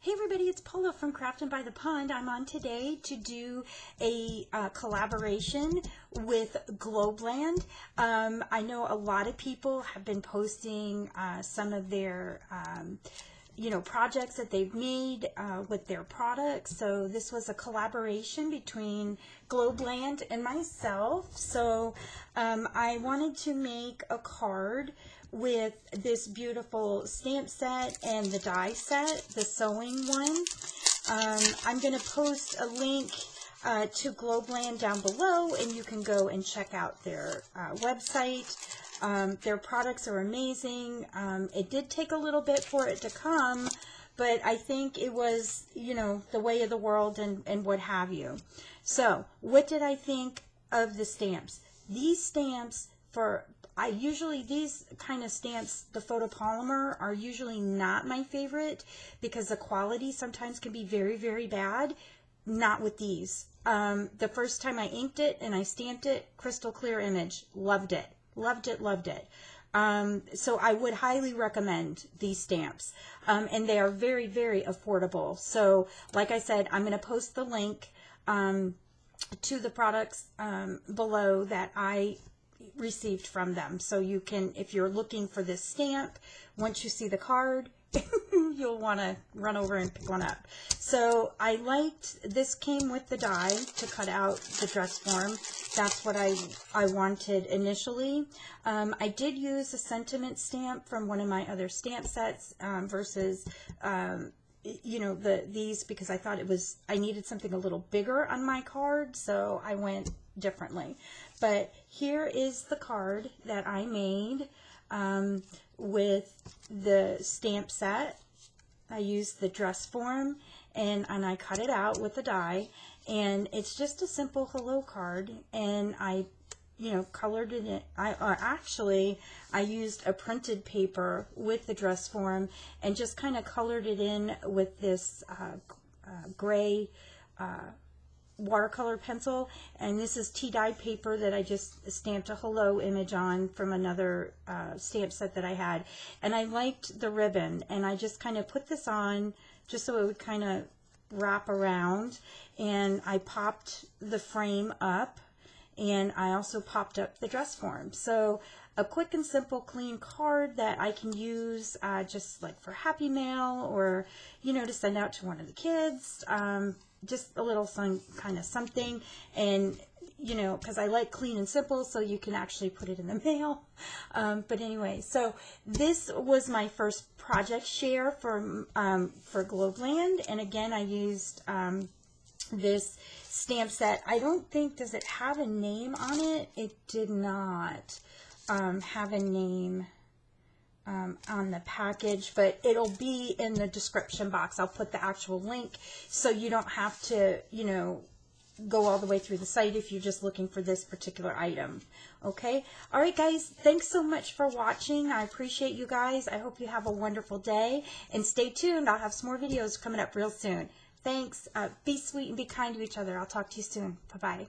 Hey everybody, it's Paula from Crafting by the Pond. I'm on today to do a collaboration with Globeland. I know a lot of people have been posting some of their projects that they've made with their products. So this was a collaboration between Globeland and myself. So I wanted to make a card with this beautiful stamp set and the die set, the sewing one. I'm going to post a link to Globeland down below, and you can go and check out their website. Their products are amazing. It did take a little bit for it to come, but I think it was, the way of the world and what have you. So what did I think of the stamps? These stamps these kind of stamps, the photopolymer, are usually not my favorite because the quality sometimes can be very, very bad. Not with these. The first time I inked it and I stamped it, crystal clear image. Loved it. Loved it, loved it. So I would highly recommend these stamps. And they are very, very affordable. So like I said, I'm going to post the link to the products below that I received from them. So you can, if you're looking for this stamp, once you see the card, you'll want to run over and pick one up. So I liked, this came with the die to cut out the dress form. That's what I wanted initially. I did use a sentiment stamp from one of my other stamp sets versus these, because I thought I needed something a little bigger on my card, so I went differently. But here is the card that I made with the stamp set. I used the dress form and I cut it out with a die, and it's just a simple hello card, and I colored it in. I used a printed paper with the dress form and just kind of colored it in with this gray watercolor pencil, and this is tea dye paper that I just stamped a hello image on from another stamp set that I had. And I liked the ribbon, and I just kind of put this on just so it would kind of wrap around, and I popped the frame up, and I also popped up the dress form. So a quick and simple clean card that I can use just like for Happy Mail, or to send out to one of the kids. Just a little kind of something, and because I like clean and simple, so you can actually put it in the mail. But anyway, so this was my first project share for Globeland, and again I used this stamp set. I don't think, does it have a name on it? It did not have a name on the package, but it'll be in the description box. I'll put the actual link so you don't have to, go all the way through the site if you're just looking for this particular item. Okay? All right, guys, thanks so much for watching. I appreciate you guys. I hope you have a wonderful day, and stay tuned. I'll have some more videos coming up real soon. Thanks. Be sweet and be kind to each other. I'll talk to you soon. Bye-bye.